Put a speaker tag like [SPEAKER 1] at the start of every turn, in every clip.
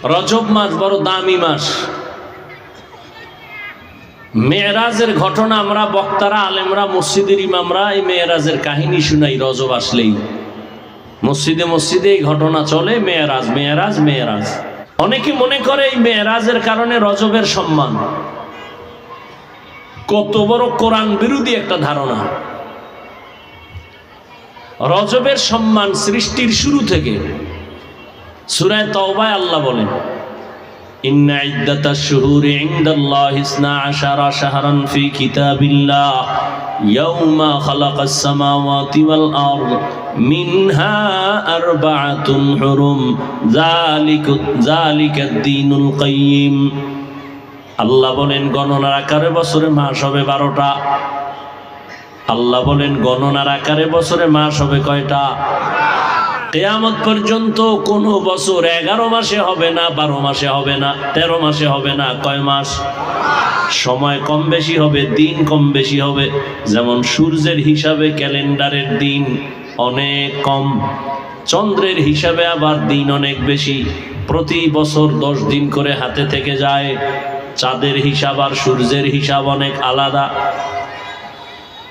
[SPEAKER 1] রজব মাস বড় দামি মাস। মেয়েরাজের ঘটনা আমরা বক্তারা, আলেমরা, মসজিদের ইমামরা এই মেয়েরাজের কাহিনী শুনাই। রজব আসলেই মসজিদে মসজিদে এই ঘটনা চলে, মেয়েরাজ মেয়েরাজ মেয়েরাজ। অনেকে মনে করে এই মেয়েরাজের কারণে রজবের সম্মান। কত বড় কোরআন বিরোধী একটা ধারণা। রজবের সম্মান সৃষ্টির শুরু থেকে। সূরা তাওবায় আল্লাহ বলেন, ইন্না ইদ্দাতাশ শুহুরি ইনদাল্লাহি 12 শাহরান ফি কিতাবিল্লাহ ইয়াওমা খালাকাস সামাওয়াতি ওয়াল আরদ মিনহা আরবাআতুন হুরুম যালিকাদ দীনুল কাইয়্যিম। আল্লাহ বলেন গণনার আকারে বছরে মাস হবে 12টা। আল্লাহ বলেন গণনার আকারে বছরে মাস হবে কয়টা? কিয়ামত পর্যন্ত কোন বছর 11 মাসে হবে না, 12 মাসে হবে না, 13 মাসে হবে না। কয় মাস? সময় কম বেশি হবে, দিন কম বেশি হবে। যেমন সূর্যের হিসাবে ক্যালেন্ডারের দিন অনেক কম, চন্দ্রের হিসাবে আবার দিন অনেক বেশি। প্রতি বছর 10 দিন করে হাতে থেকে যায়। চাঁদের হিসাব আর সূর্যের হিসাব অনেক আলাদা,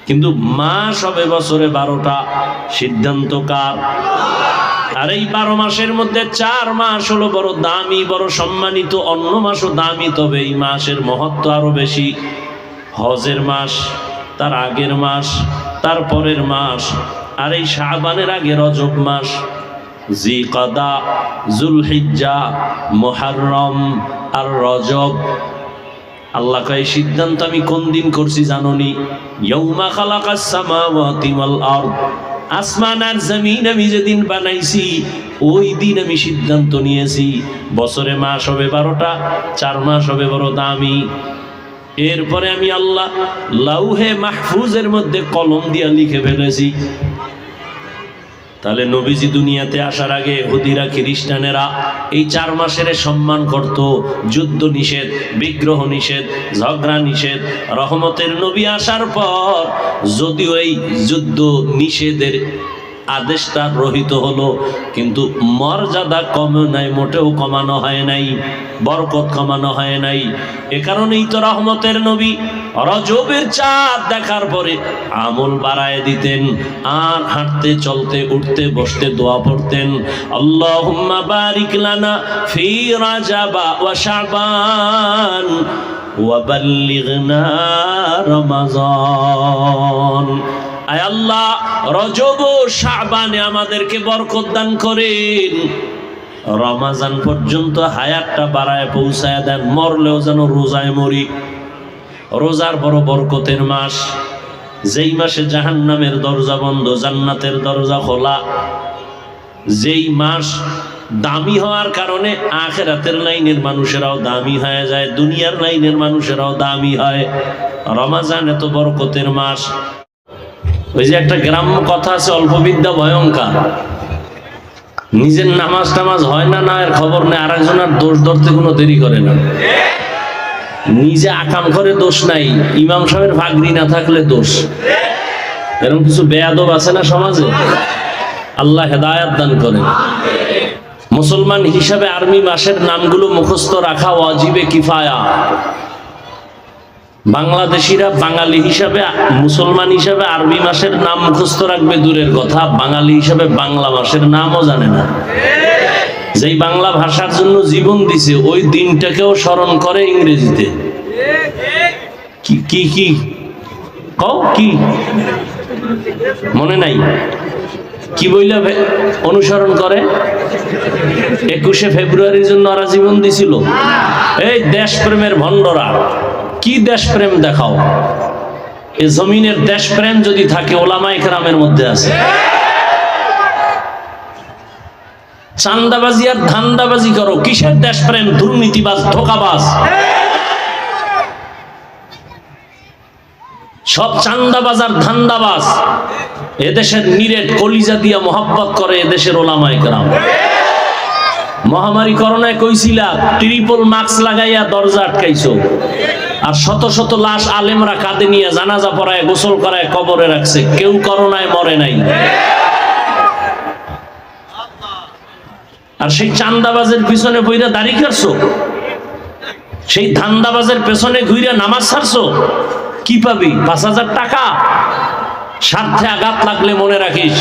[SPEAKER 1] কিন্তু মাস হবে বছরে 12টা। সিদ্ধান্ত কার? আর এই 12 মাসের মধ্যে 4 মাস হলো বড় দামি, বড় সম্মানিত। অন্য মাসও দামি, তবে এই মাসের মহত্ব আরো বেশি। হজের মাস, তার আগের মাস, তার পরের মাস, আর এই শাবানের আগে রজব মাস। জিকাদা, জুলহিজ্জা, মুহররম আর রজব। আল্লাহ কয় সিদ্ধান্ত আমি কোন দিন করছি জানোনি? ইয়াউমা খালাকাস সামাওয়াতি ওয়াল আরদ। আসমান আর জমিন আমি যেদিন বানাইছি ওই দিন আমি সিদ্ধান্ত নিয়েছি বছরে মাস হবে 12টা, 4 মাস হবে বড় দামি। এরপরে আমি আল্লাহ লাউহে মাহফুজের মধ্যে কলম দিয়া লিখে ফেলেছি। তাহলে নবীজি দুনিয়াতে আসার আগে ইহুদিরা, খ্রিস্টানেরা এই 4 মাসের সম্মান করত। যুদ্ধ নিষেধ, বিগ্রহ নিষেধ, ঝগড়া নিষেধ। রহমতের নবী আসার পর যদিও এই যুদ্ধ নিষেধের আদেশটা রহিত হলো, কিন্তু মর্যাদা কমে নাই, মোটেও কমানো হয় নাই, বরকত কমানো হয় নাই। এ কারণেই তো রহমতের নবী রজবের চাঁদ দেখার পরে আমল বাড়ায় দিতেন, আর হাঁটতে চলতে উঠতে বসতে দোয়া পড়তেন, আল্লাহুম্মা বারিক লানা ফি রাজাবা ওয়া শাবান ওয়া বাল্লিগনা রমাজান। আয় আল্লাহ, রজব ও শাবানে আমাদেরকে বরকত দান করেন, রমজান পর্যন্ত হায়াতটা বাড়ায় পৌঁছায় দেন, মরলেও যেন রোজায় মরি। রোজার বড় বরকতের মাস, যেই মাসে জাহান্নামের দরজা বন্ধ, জান্নাতের দরজা খোলা। যেই মাস দামি হওয়ার কারণে আখিরাতের লাইনের মানুষেরাও দামি হয়ে যায়, দুনিয়ার লাইনের মানুষেরাও দামি হয়। রমজান এত বরকতের মাস। ওই যে একটা গ্রাম্য কথা আছে, অল্প বিদ্যা ভয়ঙ্কর। নিজের নামাজ টামাজ হয় না, না এর খবর নেই, আরেকজনের দোষ ধরতে কোনো দেরি করে না। নিজে আকাম করে দোষ নাই, ইমাম সাহেবের ভাগনি না থাকলে দোষ। এরকম কিছু বেয়াদব আছে না সমাজে? আল্লাহ হেদায়াত দান করে। মুসলমান হিসাবে আর্মি মাসের নামগুলো মুখস্থ রাখা ওয়াজিবে কিফায়া। বাংলাদেশিরা বাঙালি হিসাবে, মুসলমান হিসাবে আরবি মাসের নাম মুখস্থ রাখবে দূরের কথা, বাঙালি হিসাবে বাংলা মাসের নামও জানে না। যেই বাংলা ভাষার জন্য জীবন দিছে ওই দিনটাকেও স্মরণ করে ইংরেজিতে। কি কি কি কও, কি মনে নাই? কি বইলা অনুসরণ করে? 21শে ফেব্রুয়ারির জন্য ওরা জীবন দিছিল। এই দেশপ্রেমের ভণ্ডরা, কি দেশপ্রেম দেখাও? এই জমিনের দেশপ্রেম যদি থাকে ওলামায়ে কেরামের মধ্যে আছে। চান্দাবাজি আর ধান্দাবাজি করো, কিসের দেশপ্রেম? দুর্নীতিবাজ, ধোঁকাবাজ। সব চান্দাবাজ আর ধান্দাবাজ। এদেশের নিরেট কলিজা দিয়া মোহাব্বত করে এদেশের ওলামায়ে কেরাম। মহামারী করোনায় কইছিলা ট্রিপল মাস্ক লাগাইয়া দরজা আটকাইছো, আর শত শত লাশ আলেমরা কাঁধে নিয়ে জানাজা পড়ায় গোসল করায় কবরে রাখছে, কেউ করোনায় মরে নাই। আর সেই চান্দাবাজের পিছনে বইরা দাড়ি কাটছো, সেই ধান্দাবাজের পেছনে ঘুরে নামাজ ছাড়ছো, কি পাবি? 5,000 টাকা। স্বার্থে আঘাত লাগলে মনে রাখিস,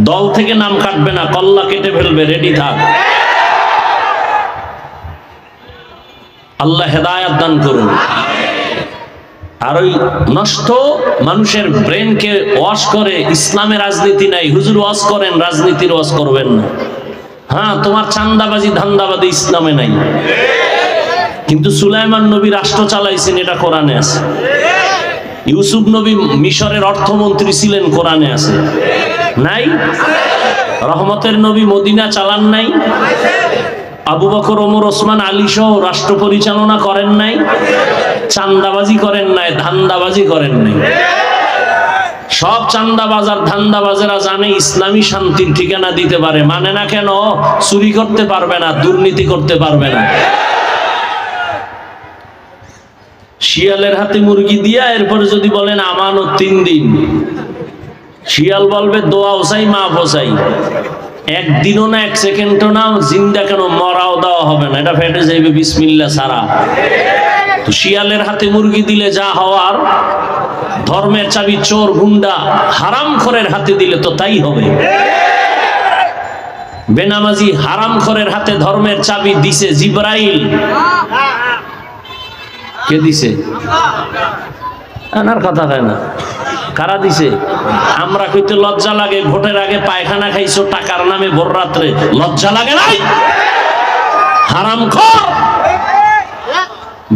[SPEAKER 1] দল থেকে নাম কাটবে না, কল্লা কেটে ফেলবে, রেডি থাক। আল্লাহ হেদায়াত দান করুন। আর ওই নষ্ট মানুষের ব্রেনকে ওয়াশ করে, ইসলামে রাজনীতি নাই, হুজুর ওয়াশ করেন, রাজনীতির ওয়াশ করবেন না। হ্যাঁ, তোমার চান্দাবাজি ধান্দাবাজি ইসলামে নাই, কিন্তু সুলাইমান নবী রাষ্ট্র চালাইছেন, এটা কোরআনে আছে। ইউসুফ নবী মিশরের অর্থমন্ত্রী ছিলেন, কোরআনে আছে। নাই? রহমতের নবী মদিনা চালান নাই? আবু বকর, ওমর, ওসমান, আলী সহ রাষ্ট্র পরিচালনা করেন নাই? চান্দাবাজি করেন নাই, ধান্দাবাজি করেন নাই। সব চান্দাবাজ আর ধান্দাবাজেরা জানে ইসলামী শান্তির ঠিকানা দিতে পারে, মানে না কেন? চুরি করতে পারবে না, দুর্নীতি করতে পারবে না। শিয়ালের হাতে মুরগি দিয়া এরপরে যদি বলেন আমানত 3 দিন, শিয়াল বলবে দোয়াও চাই, মাফও চাই। একদিনও না, 1 সেকেন্ডও না, জিন্দা কেন, মরাও দেওয়া হবে না, এটা ফেটে যাইবে বিসমিল্লাহ ছাড়া। তো শিয়ালের হাতে মুরগি দিলে যা হওয়ার, ধর্মের চাবি চোর, গুন্ডা, হারামখোরের হাতে দিলে তো তাই হবে। বেনামাজি হারামখোরের হাতে ধর্মের চাবি দিছে জিবরাইল। কে দিছে? আনার কথা হয় না, কারা দিছে? আমরা কইতে লজ্জা লাগে, ভোটের আগে পায়খানা খাইছো টাকার নামে ভোর রাত্রে, লজ্জা লাগে নাই? হারামখোর,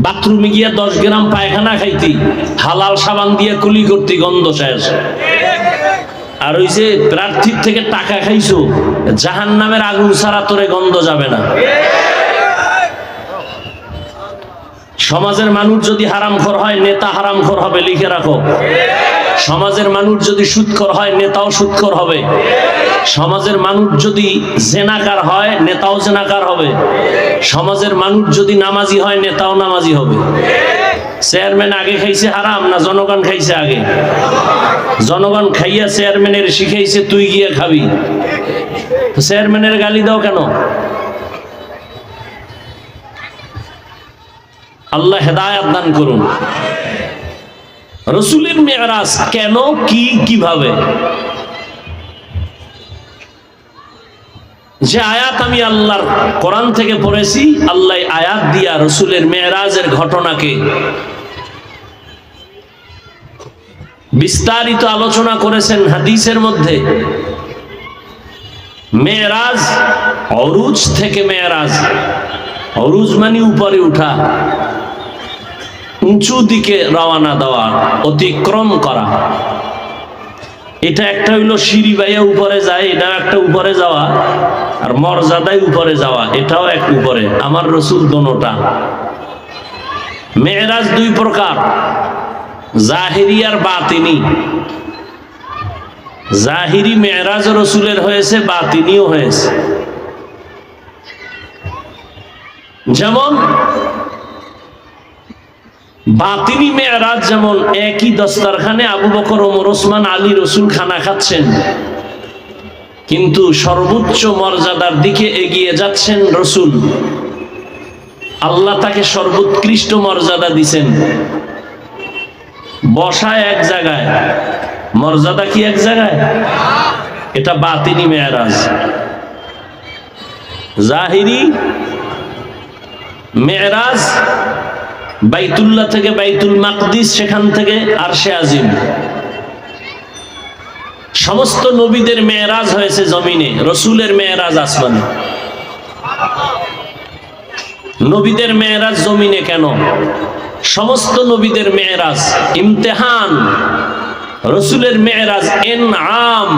[SPEAKER 1] বাথরুমে গিয়া 10 গ্রাম পায়খানা খাইতি, হালাল সাবান দিয়ে কুলি করতি, গন্ধ শেষ। আর ওই যে প্রার্থীর থেকে টাকা খাইছো, জাহান্নামের আগুন ছাড়া তোরে গন্ধ যাবে না। সমাজের মানুষ যদি হারামখোর হয়, নেতা হারামখোর হবে, লিখে রাখো। সমাজের মানুষ যদি সুদখোর হয়, নেতাও সুদখোর হবে। সমাজের মানুষ যদি জেনাকার হয়, নেতাও জেনাকার হবে। সমাজের মানুষ যদি নামাজি হয়, নেতাও নামাজি হবে। চেয়ারম্যান আগে খাইছে হারাম না জনগণ খাইছে আগে? জনগণ খাইয়া চেয়ারম্যানের শিখাইছে তুই গিয়ে খাবি, তো চেয়ারম্যানের গালি দাও কেন? আল্লাহ হেদায়াত দান করুন। রাসূলের মেরাজ কেন, কি, কিভাবে? যে আয়াত আমি আল্লাহর কোরআন থেকে পড়েছি, আল্লাহ আয়াত দিয়া রাসূলের মেরাজের ঘটনাকে বিস্তারিত আলোচনা করেছেন হাদিসের মধ্যে। মেরাজ, অরুজ থেকে মেরাজ, অরুজ মানে উপরে উঠা, উঁচু দিকে রওনা দেওয়া, অতিক্রম করা। এটা একটা হইলো সিঁড়ি বাইয়া উপরে যায়, এটা একটা উপরে যাওয়া। আর মর্যাদায় উপরে যাওয়া, এটাও এক উপরে। আমার রাসূল দোনোটা। মেরাজ 2 প্রকার, জাহিরি আর বাতিনি। জাহিরি মেরাজ রাসূলের হয়েছে, বাতিনিও হয়েছে। যেমন বাতিনি মেরাজ, যেমন একই দস্তরখানে আবু বকর, ওমর, ওসমান, আলী, রাসূল খানা খাচ্ছেন, কিন্তু সর্বোচ্চ মর্যাদার দিকে এগিয়ে যাচ্ছেন রাসূল। আল্লাহ তাকে সর্বোৎকৃষ্ট মর্যাদা দিছেন। বসায় এক জায়গায়, মর্যাদা কি এক জায়গায়? এটা বাতিনি মেরাজ। জাহিরি মেরাজ বাইতুল্লাহ থেকে বাইতুল মাকদিস, সেখান থেকে আরশে আজিম। সমস্ত নবীদের মেরাজ হয়েছে জমিনে, রাসূলের মেরাজ আসমানে। নবীদের মেরাজ জমিনে কেন? সমস্ত নবীদের মেরাজ ইমতিহান, রাসূলের মেরাজ ইনআম।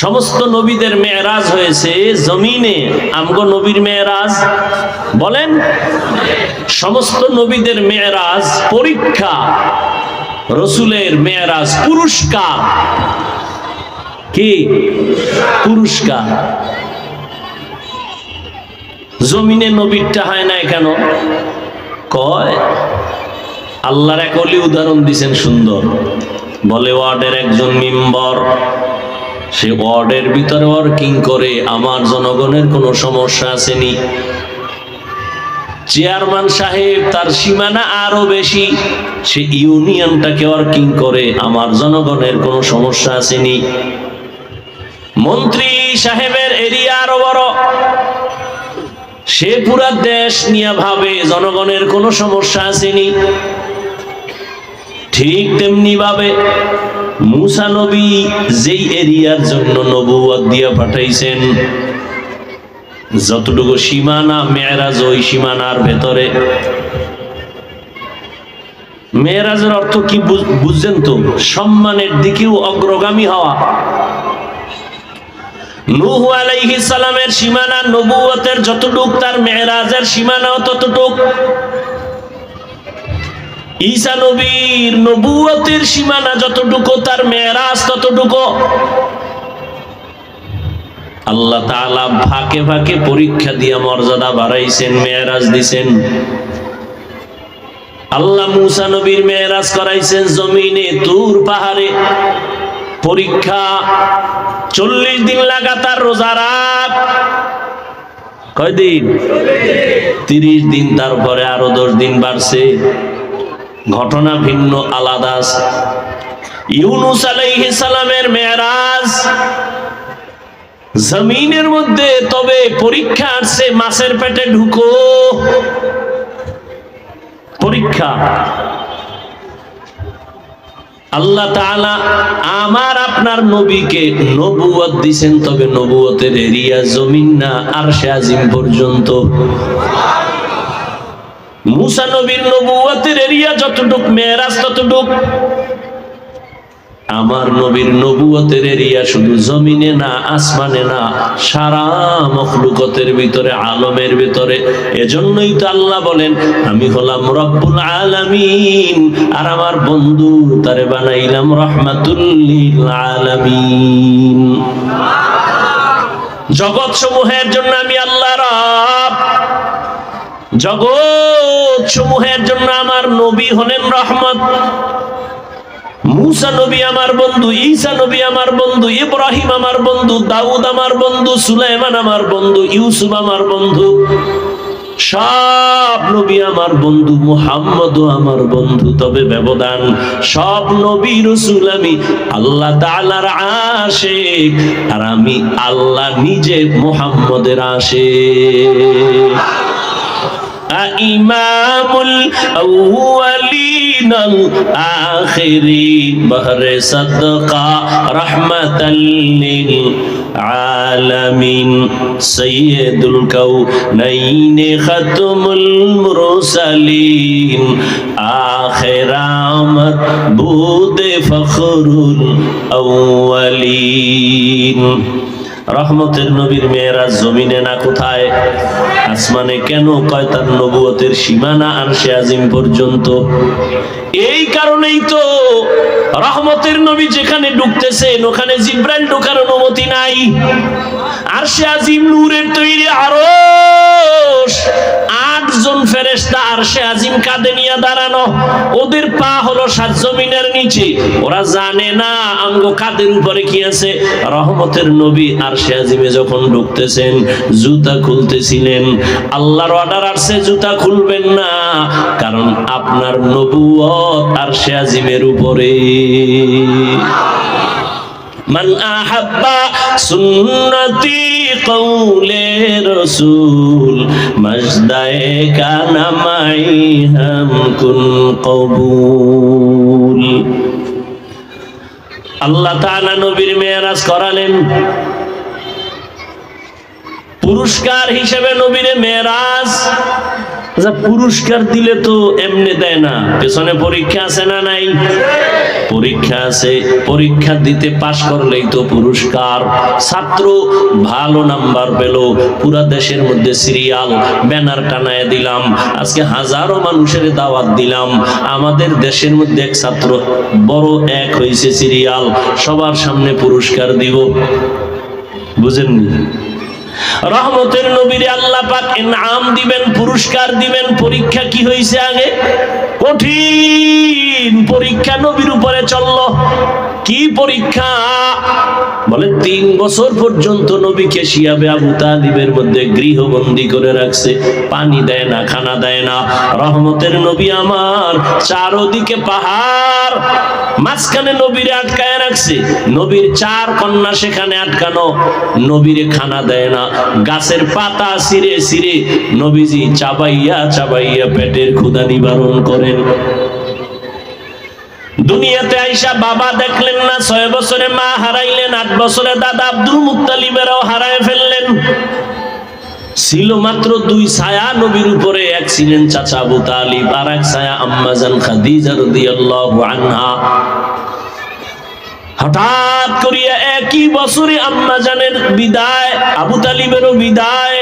[SPEAKER 1] সমস্ত নবীদের মেরাজ হয়েছে জমিনে, আমগো নবীর মেরাজ বলেন? সমস্ত নবীদের মেরাজ পরীক্ষা, রাসূলের মেরাজ পুরস্কার। কি পুরস্কার? জমিনে নবীরটা হয় না কেন? কয় আল্লাহর এক ওলি উদাহরণ দিছেন সুন্দর, বলে ওয়ার্ডের একজন মেম্বার সে ওয়ার্ডের ভিতরে ওয়ার্কিং করে, আমার জনগণের কোনো সমস্যা আসেনি। চেয়ারম্যান সাহেব তার সীমানা আরো বেশি, সে ইউনিয়নটাকে ওয়ার্কিং করে, আমার জনগণের কোনো সমস্যা আসেনি। মন্ত্রী সাহেবের এরিয়া আরো বড়, সে পুরা দেশ নিয়ে ভাবে জনগণের কোনো সমস্যা আসেনি। ঠিক তেমনি ভাবে মুসা নবী যেই এরিয়ার জন্য নবুয়ত দিয়া পাঠাইছেন, যতটুকু সীমানা মেরাজ ওই সীমানার ভেতরে। মেরাজের অর্থ কি বুঝছেন তো? সম্মানের দিকেও অগ্রগামী হওয়া। নূহ আলাইহিস সালামের সীমানা নবুয়তের যতটুক, তার মেরাজের সীমানাও ততটুক। ঈসা নবীর নবুয়তের সীমানা যতটুকু, তার মেরাজ ততটুকু। আল্লাহ তাআলা ফাঁকে ফাঁকে পরীক্ষা দিয়া মর্যাদা বাড়াইছেন, মেরাজ দিছেন। আল্লাহ মুসা নবীর মেরাজ করাইছেন জমিনে, তুর পাহাড়ে। পরীক্ষা, 40 দিন লাগাতার রোজা রাখ। কয়দিন? 30 দিন, তারপরে আরো 10 দিন বাড়ছে। ঘটনা ভিন্ন, আলাদা। ইউনুস আলাইহিস সালামের মেরাজ জমিনের মধ্যে, তবে পরীক্ষা আসছে, মাছের পেটে ঢুকো। পরীক্ষা। আল্লাহ তাআলা আমার আপনার নবীকে নবুয়ত দিবেন, তবে নবুয়তের এরিয়া জমিন না, আরশে আজিম পর্যন্ত। মুসা নবীর নবুয়তের এরিয়া যতটুক, মেরাজ ততটুক। আমার নবীর নবুয়তের এরিয়া শুধু জমিনে না, আসমানে না, সারা মখলুকতের ভিতরে, আলমের ভিতরে। এজন্যই তো আল্লাহ বলেন, আমি হলাম রব্বুল আলামিন, আর আমার বন্ধু তারে বানাইলাম রাহমাতুল লিল আলামিন। জগৎ সমূহের জন্য আমি আল্লাহ রব, জগৎ সমূহের জন্য আমার নবী হলেন রহমত। মুসা নবী আমার বন্ধু, ঈসা নবী আমার বন্ধু, ইব্রাহিম আমার বন্ধু, দাউদ আমার বন্ধু, সুলাইমান আমার বন্ধু, ইউসুফ আমার বন্ধু। সব নবী আমার বন্ধু, মুহাম্মদও আমার বন্ধু। তবে ব্যবধান, সব নবী রাসূল আমি আল্লাহ তাআলার আশিক, আর আমি আল্লাহ নিজে মুহাম্মদের আশিক। ইমামুল আউয়ালিনাল আখিরিন, বহরে সাদকা রাহমাতাল লিল আলামিন, সাইয়্যিদুল কাউনাইন খাতমুল মুরসালিন, আখিরামত বুদে ফখরুল আউয়ালিন। রহমতের নবীর মেয়েরাজ জমিনে না, কোথায়? আসমানে। কেন? কয় তার নবুয়তের সীমানা আরশে আজিম পর্যন্ত। এই কারণেই তো রহমতের নবী যেখানে ঢুকতেছেন, ওখানে জিব্রাইল ঢোকার অনুমতি নাই। আরশে আজিম নূরের তৈরি আরশ, 8 জন ফেরেশতা আরশে আজিম কাঁধে নিয়ে দাঁড়ানো। ওদের পা হলো 7 জমিনের নিচে। ওরা জানে না আমগো কাঁধের উপরে কি আছে। রহমতের নবী আরশে আজিমে যখন ঢুকতেছেন, জুতা খুলতেছিলেন। আল্লাহর অর্ডার আসছে জুতা খুলবেন না, কারণ আপনার নবুয়ত আরশে আজিমের উপরে। মান আহাব্বা সুন্নতি কওলে রাসূল, মাজদায়ে কানা মাই হাম কুন কবুল। আল্লাহ তাআলা নবীর মেরাজ করালেন, পুরস্কার হিসেবে নবীরে মেরাজ। আচ্ছা, পুরস্কার দিলে তো এমনি দেয় না, পেছনে পরীক্ষা আছে না নাই? পরীক্ষা আছে। পরীক্ষা দিতে পাশ করলেই তো পুরস্কার। ছাত্র ভালো নাম্বার পেল, পুরা দেশের মধ্যে সিরিয়াল ব্যানার টানায় দিলাম। আজকে হাজারো মানুষের দাওয়াত দিলাম। আমাদের দেশের মধ্যে এক ছাত্র বড় এক হয়েছে সিরিয়াল, সবার সামনে পুরস্কার দিব। বুঝেননি? রহমতের নবীরে আল্লাহ পাক ইনাম দিবেন, পুরস্কার দিবেন। পরীক্ষা কি হয়েছে আগে? কঠিন পরীক্ষা নবীর উপরে চললো। কি পরীক্ষা? বলে 3 বছর পর্যন্ত নবীকে শিয়াবে আবু তালিবের মধ্যে গৃহবন্দী করে রাখছে, পানি দেয় না, খানা দেয় না। রহমতের নবী আমার, চারদিকে পাহাড়, মাঝখানে নবীরে আটকায় রাখছে। নবীর 4 কন্যা সেখানে আটকানো, নবীরে খানা দেয় না। গাছের পাতা ছিঁড়ে ছিঁড়ে নবীজি চাবাইয়া চাবাইয়া পেটের ক্ষুধা নিবারণ করেন। দুনিয়াতে আইসা বাবা দেখলেন না, 6 বছরে মা হারাইলেন, 8 বছরে দাদা আব্দুল মুত্তালিবেরও হারায় ফেললেন। ছিল মাত্র 2 ছায়া নবীর উপরে, এক ছিলেন চাচা আবু তালিব, আর এক ছায়া আম্মা জান খাদিজা রাদিয়াল্লাহু আনহা। হঠাৎ করিয়া একই বছরে আম্মা জানের বিদায়, আবু তালিবেরও বিদায়।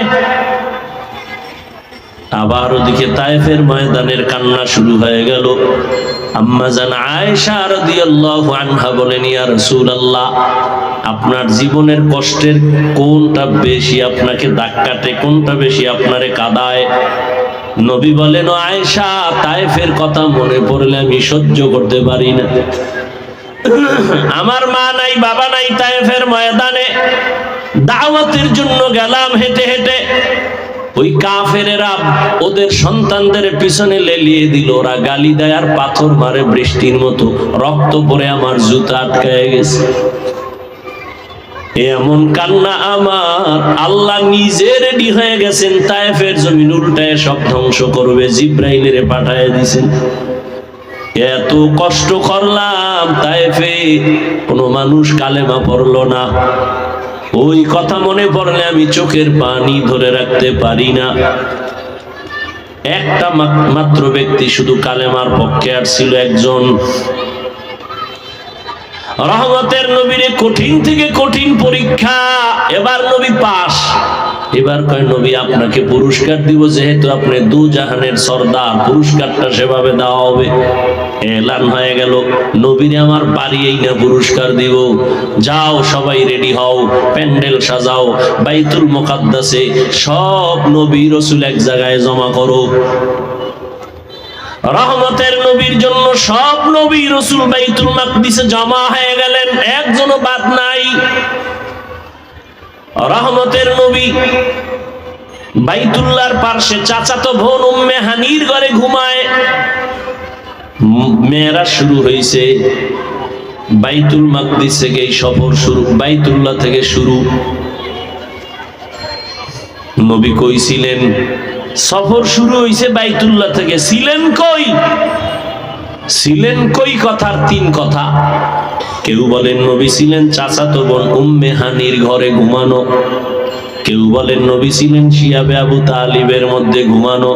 [SPEAKER 1] আবার ওদিকে তায়েফের ময়দানের কান্না শুরু হয়ে গেল। আম্মা জান আয়েশা রাদিয়াল্লাহু আনহা বলেন, ইয়া রাসূলুল্লাহ, আপনার জীবনের কষ্টের কোনটা বেশি আপনাকে দাগ কাটে, কোনটা বেশি আপনারে কাঁদায়? নবী বলেন, ও আয়েশা, তায়েফের কথা মনে পড়লে আমি সহ্য করতে পারি না। আমার মা নাই, বাবা নাই, তায়েফের ময়দানে দাওয়াতের জন্য গেলাম হেঁটে হেঁটে। ওই কাফেরেরা ওদের সন্তানদের পিছনে লেলিয়ে দিল, ওরা গালি দেয় আর পাথর মারে বৃষ্টির মতো, রক্ত পড়ে আমার জুতা আটকায় গেছে। এমন কান্না আমার, আল্লাহ নিজে রেডি হয়ে গেছেন, তায়েফের জমিন উল্টায় সব ধ্বংস করবে, জিব্রাইলের পাঠায় দিছেন। এত কষ্ট করলাম, তায়েফে কোনো মানুষ কালেমা পড়লো না। ওই কথা মনে পড়লে আমি চোখের পানি ধরে রাখতে পারি না। একটা মাত্র ব্যক্তি শুধু কালেমার পক্ষে আর ছিল, একজন। রহমতের নবীরে কঠিন থেকে কঠিন পরীক্ষা, এবার নবী পাস। এবার কয়, নবী আপনাকে পুরস্কার দিব, যেহেতু আপনি 2 জাহানের সর্দার, পুরস্কারটা সেভাবে দেওয়া হবে। এলান হয়ে গেল, নবীরে আমার বাড়িয়েই না পুরস্কার দিব, যাও সবাই রেডি হও, প্যান্ডেল সাজাও, বাইতুল মুকাদ্দাসে সব নবী রাসূল এক জায়গায় জমা করো। রহমতের নবীর জন্য সব নবী রাসূল বাইতুল মাকদিসে জমা হয়ে গেলেন, একজনও বাদ নাই। রহমতের নবী বাইতুল্লাহর পাশে চাচাতো বোন উম্মে হানির ঘরে ঘুমায়। মেয়েরা শুরু হয়েছে, বাইতুল মাকদিস থেকে এই সফর শুরু, বাইতুল্লাহ থেকে শুরু। নবী কই ছিলেন? সফর শুরু হয়েছে বাইতুল্লাহ থেকে, ছিলেন কই? ছিলেন কই কথার 3 কথা। কেউ বলেন নবী ছিলেন চাচাতো বোন উম্মে হানির ঘরে ঘুমানো, কেউ বলেন নবী ছিলেন শিয়াবে আবু তালিবের মধ্যে ঘুমানো,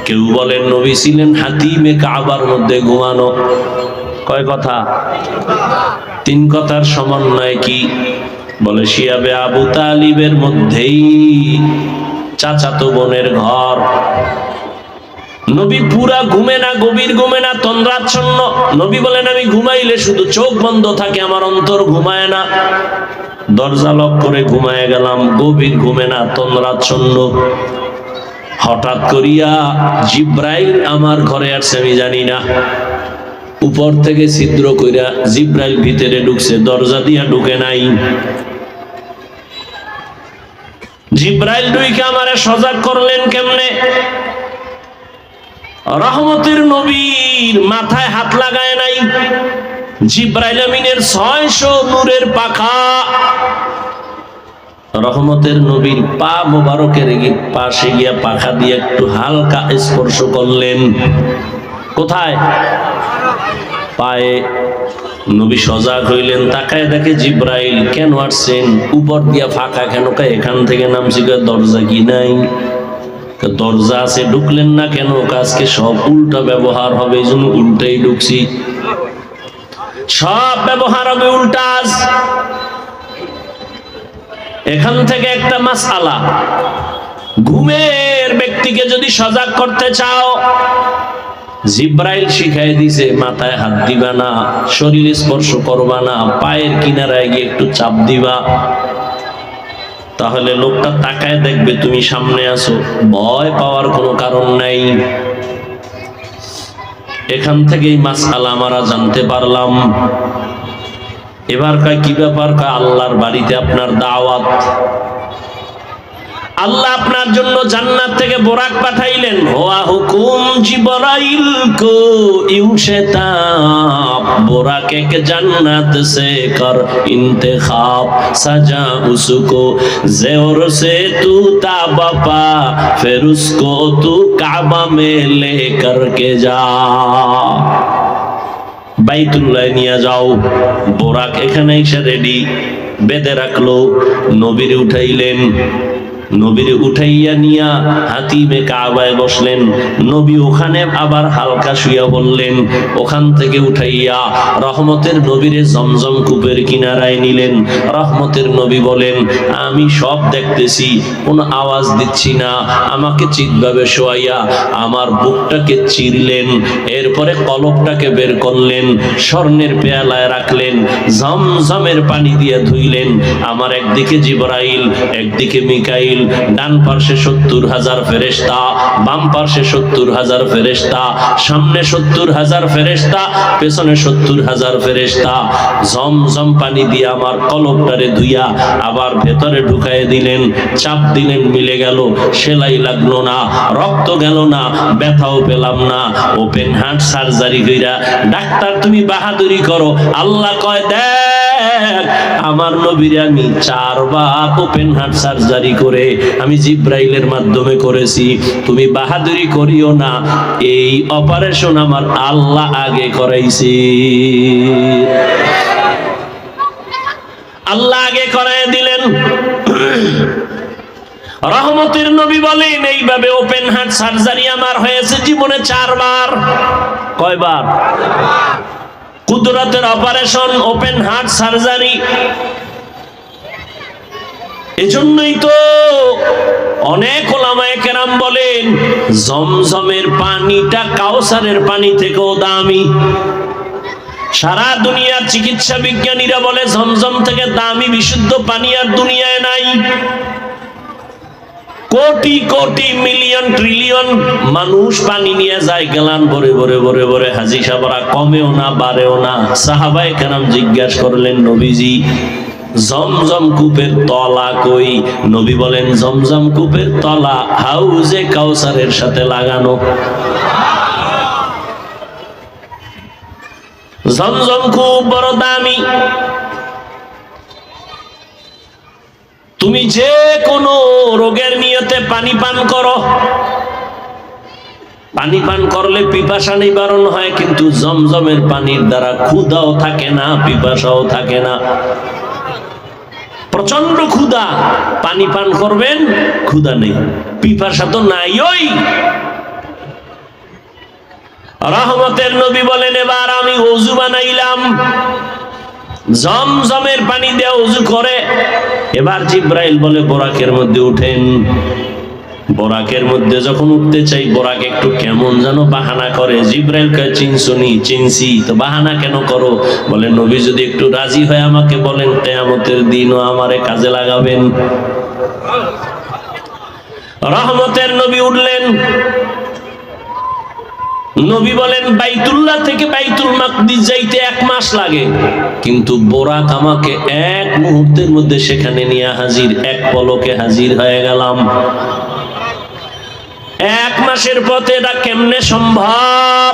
[SPEAKER 1] কেউ বলেন নবী ছিলেন হাতিমে কাবার মধ্যে ঘুমানো। কয় কথা? 3 কথার সমন্বয় কি? বলে শিয়াবে আবু তালিবের মধ্যেই চাচাতো বোনের ঘর। নবী পুরা ঘুমে না, গভীর ঘুমে না, তন্দ্রাচ্ছন্ন। নবী বলেন, আমি ঘুমাইলে শুধু চোখ বন্ধ থাকে, আমার অন্তর ঘুমায় না। দরজা লক করে ঘুমায় গেলাম, গভীর ঘুমে না, তন্দ্রাচ্ছন্ন। হঠাৎ করিয়া জিব্রাইল আমার ঘরে আসছে, আমি জানি না। উপর থেকে ছিদ্র কইরা জিব্রাইল ভিতরে ঢুকছে, দরজা দিয়া ঢুকে নাই। জিব্রাইল ঢুকে আমারে সজাগ করলেন কেমনে? রহমতের নবীর মাথায় হাত লাগায় নাই, জিব্রাইল আমিনের 600 নূরের পাখা রহমতের নবীর পা মোবারকের পাশে গিয়া পাখা দিয়ে একটু হালকা স্পর্শ করলেন। কোথায়? পায়ে। নবী সজাগ হইলেন, তাকায় দেখে জিব্রাইল। কেন আসছেন? উপর দিয়া ফাঁকা কেন? এখান থেকে নামছি, দরজা কি নাই? দরজা আছে, ঢুকলেন না কেন? আজকে সব উল্টা ব্যবহার হবে, এই জন্য উল্টাই ঢুকছি। সব ব্যবহার হবে উল্টা। এখান থেকে একটা মাসআলা, ঘুমের ব্যক্তিকে যদি সজাগ করতে চাও, জিব্রাইল শিখাই দিছে, মাথায় হাত দিবা না, শরীর স্পর্শ করবা না, পায়ের কিনারায় গিয়ে একটু চাপ দিবা। তাহলে লোকটা তাকায় দেখবে তুমি সামনে আছো, ভয় পাওয়ার কোনো কারণ নাই। এখান থেকেই মাসআলা আমরা জানতে পারলাম। এবার কয় কি ব্যাপার? কয় আল্লাহর বাড়িতে আপনার দাওয়াত। আল্লাহ আপনার জন্য জান্নাত থেকে বোরাক পাঠাইলেন। ওয়া হুকুম জিবরাইল কো ইউশতাব, বোরাক এক জান্নাত সে কর ইন্তেখাব, সাজা উসকো ज़ेवर से तू ताबपा, फिर उसको तू काबा में ले करके जा। বাইতুল্লাহ নিয়ে যাও। বোরাক এখানে এসে রেডি, বেঁধে রাখলো। নবীর উঠাইলেন, নবীর উঠাইয়া নিয়া হাতিমে কাবায় বসলেন। নবী ওখানে আবার হালকা শুইয়া বললেন। ওখান থেকে উঠাইয়া রহমতের নবীরে জমজম কূপের কিনারায় নিলেন। রহমতের নবী বলেন, আমি সব দেখতেছি, কোনো আওয়াজ দিচ্ছি না। আমাকে চিৎভাবে শোয়াইয়া আমার বুকটাকে চিরলেন, এরপরে কলবটাকে বের করলেন, স্বর্ণের পেয়ালায় রাখলেন, জমজমের পানি দিয়ে ধুইলেন। আমার একদিকে জিবরাইল, একদিকে মিকাইল, ডান পার্শ্বে 70,000 ফেরেশতা, বাম পার্শ্বে 70,000 ফেরেশতা, সামনে 70,000 ফেরেশতা, পেছনে 70,000 ফেরেশতা। জমজম পানি দিয়ে আমার কলবটারে ধুইয়া আবার ভেতরে ঢুকায় দিলেন, চাপ দিলেন, মিলে গেল। সেলাই লাগলো না, রক্ত গেল না, ব্যথাও পেলাম না। ওপেন হার্ট সার্জারি কইরা ডাক্তার তুমি বাহাদুরি করো। আল্লাহ কয়, দেখ আমার নবীর আমি 4 বার ওপেন হার্ট সার্জারি করে আমি জিব্রাইলের মাধ্যমে করেছি। তুমি বাহাদুরি করিও না, এই অপারেশন আমার আল্লাহ আগে করাইছে। আল্লাহ আগে করাই দিলেন। রহমতের নবী বলেন, এইভাবে ওপেন হার্ট সার্জারি আমার হয়েছে জীবনে 4 বার। কয়বার? কুদরতের অপারেশন, ওপেন হার্ট সার্জারি। এজন্যই তো অনেক ওলামায়ে কেরাম বলেন জমজমের পানিটা কাউসারের পানি থেকেও দামি। সারা দুনিয়ার চিকিৎসা বিজ্ঞানীরা বলে জমজম থেকে দামি বিশুদ্ধ পানি আর দুনিয়ায় নাই। কোটি কোটি মিলিয়ন ট্রিলিয়ন মানুষ পানি নিয়ে যায় গেলান ভরে ভরে ভরে ভরে, হাজি সাহেবরা কমেও না বাড়েও না। সাহাবায়ে কেরাম জিজ্ঞাসা করলেন, নবীজি জমজম কূপের তলা কই? নবী বলেন, জমজম কূপের তলা হাউজে কাউসারের সাথে লাগানো। জমজম খুব বড় দামি। তুমি যে কোনো রোগের নিয়তে পানি পান করো, পানি পান করলে পিপাসা নিবারণ হয়, কিন্তু জমজমের পানির দ্বারা ক্ষুধাও থাকে না, পিপাসাও থাকে না। প্রচন্ড ক্ষুধা, পানি পান করবেন, ক্ষুধা নেই, পিপাসা তো নাই। ওই রহমতের নবী বলেন, এবার আমি ওযু বানাইলাম, জমজমের পানি দিয়ে ওযু করে। এবার জিব্রাইল বলে, বোরাকের মধ্যে উঠেন। বোরাকের মধ্যে যখন উঠতে চাই, বোরাক একটু কেমন যেন বাহানা করে। জিব্রাইল কয়, চিনছুনি? চিনছি। তো বাহানা কেন করো? বলে, নবী যদি একটু রাজি হয় আমাকে বলেন, কিয়ামতের দিনও আমারে কাজে লাগাবেন। রহমতের নবী উঠলেন। নবী বলেন, বাইতুল্লাহ থেকে বাইতুল মাকদিস যাইতে 1 মাস লাগে, কিন্তু বোরাক আমাকে 1 মুহূর্তের মধ্যে সেখানে নিয়ে হাজির, 1 পলকে হাজির হয়ে গেলাম। 1 মাসের পথে এটা কেমনে সম্ভব?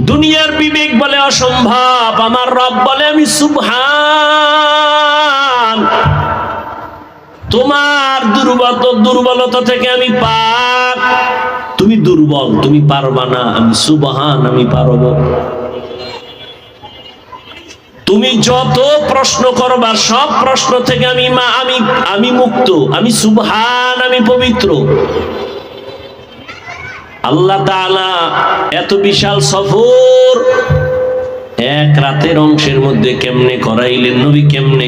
[SPEAKER 1] দুনিয়ার বিবেক বলে অসম্ভব, আমার রব বলে আমি সুবহান। তোমার দুর্বলতা থেকে আমি পাক। তুমি দুর্বল, তুমি পারবা না, আমি সুবহান, আমি পারবো। তুমি যত প্রশ্ন করবা সব প্রশ্ন থেকে আমি মুক্ত, আমি সুবহান, আমি পবিত্র। আল্লাহ তাআলা এত বিশাল সফর 1 রাতের অংশের মধ্যে কেমনে করাইলেন? নবী কেমনে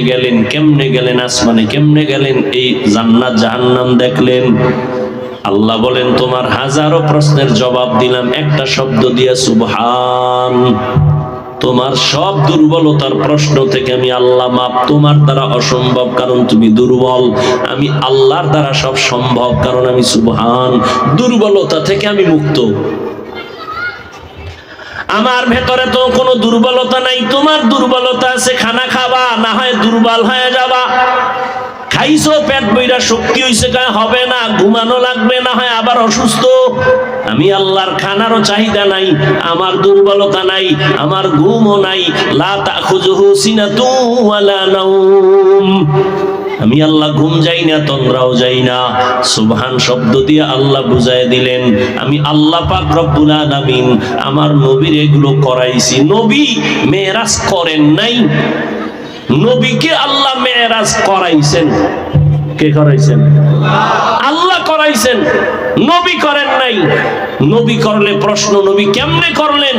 [SPEAKER 1] গেলেন আসমানে, কেমনে গেলেন এই জান্নাত জাহান্নাম দেখলেন? আল্লাহ বলেন, তোমার হাজারো প্রশ্নের জবাব দিলাম একটা শব্দ দিয়া, সুবহান। তোমার সব দুর্বলতার প্রশ্ন থেকে আমি আল্লাহ মাপ, তোমার দ্বারা অসম্ভব কারণ তুমি দুর্বল, আমি আল্লাহর দ্বারা সব সম্ভব কারণ আমি সুবহান। দুর্বলতা থেকে আমি মুক্ত। আমার ভেতরে তো কোনো দুর্বলতা নাই, তোমার দুর্বলতা আছে। খানা খাবা, না হয় দুর্বল হয়ে যাবা। খাইছো পেট বইরা, শক্তি হইছে, হবে না, ঘুমানো লাগবে, না হয় আবার অসুস্থ। আমি আল্লাহর খানারও চাহিদা নাই, আমার দুর্বলতা নাই, আমার ঘুমও নাই। লা তাখুযুহু সিনাতু ওয়ালা নাওম। আমি আল্লাহ ঘুম যাই না, তন্দ্রাও যাই না। সুবহান শব্দ দিয়ে আল্লাহ বুঝায় দিলেন আমি আল্লাহ পাক রব্বুল আলামিন আমার নবীর এগুলো করাইছি। নবী মেরাজ করেন নাই, নবীকে আল্লাহ মেরাজ করাইছেন। কে করাইছেন? আল্লাহ করাইছেন, নবী করেন নাই। নবী করলে প্রশ্ন, নবী কেমনে করলেন?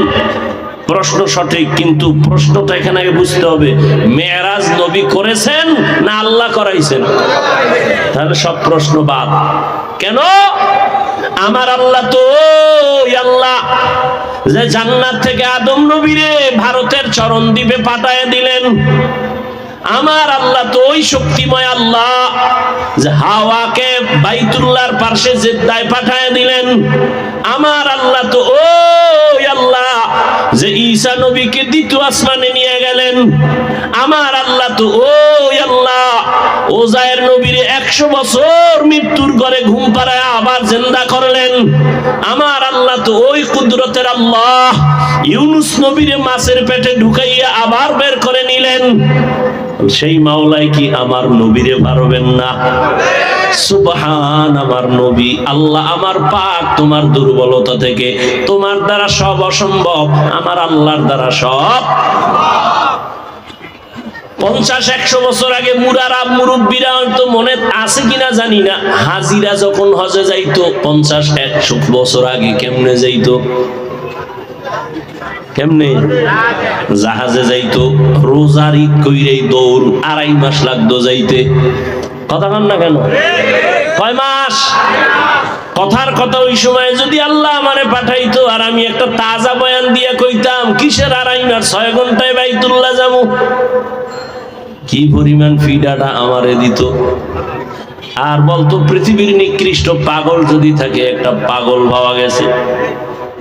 [SPEAKER 1] প্রশ্ন সঠিক, কিন্তু প্রশ্নটা এখানে আগে বুঝতে হবে, মেরাজ নবী করেছেন না আল্লাহ করাইছেন? তাহলে সব প্রশ্ন বাদ। কেন? আমার আল্লাহ তো ওই আল্লাহ যে জান্নাত থেকে আদম নবীরে ভারতের চরণ দ্বীপে পাঠায় দিলেন। আমার আল্লাহ তো ওই শক্তিময় আল্লাহ যে হাওয়াকে বাইতুল্লাহর পাশে জেদ্দায় পাঠায় দিলেন। আমার আল্লাহ তো ওই আল্লাহ যে ঈসা নবীকে দ্বিতীয় আসমানে নিয়ে গেলেন। আমার আল্লাহ তো ওই আল্লাহ ওজায়ের নবীরে 100 বছর মৃত্যুর ঘরে ঘুম পাড়ায় আবার জিন্দা করলেন। আমার আল্লাহ তো ওই কুদরতের আল্লাহ ইউনুস নবীরে মাছের পেটে ঢুকাইয়া আবার বের করে নিলেন। সেই মাওলাই কি আমার নবীরে পারবেন না? সুবহান। আমার নবী আল্লাহ আমার পাক তোমার দুর্বলতা থেকে, তোমার দ্বারা সব অসম্ভব, আমার আল্লাহর দ্বারা সব। 50-100 বছর আগে মুরারা মুরব্বীরা তো মনে আছে কিনা জানি না, হাজিরা যখন হজে যাইতো 50-100 বছর আগে কেমনে যাইতো? কেমনে? জাহাজে যাইতো। রোজার ঈদ কইরেই দৌড়, 2.5 মাস লাগতো যাইতে। কথা কন না কেন? কয় মাস? কথার কথা ওই সময় যদি আল্লাহ আমারে পাঠাইতো আর আমি একটা তাজা বয়ান দিয়া কইতাম কিসের 2.5 মাস, 6 ঘন্টায় বাইতুল্লাহ যাবো, কি পরিমাণ ফিডাটা আমারে দিত। আর বলতো পৃথিবীর নিকৃষ্ট পাগল যদি থাকে, একটা পাগল পাওয়া গেছে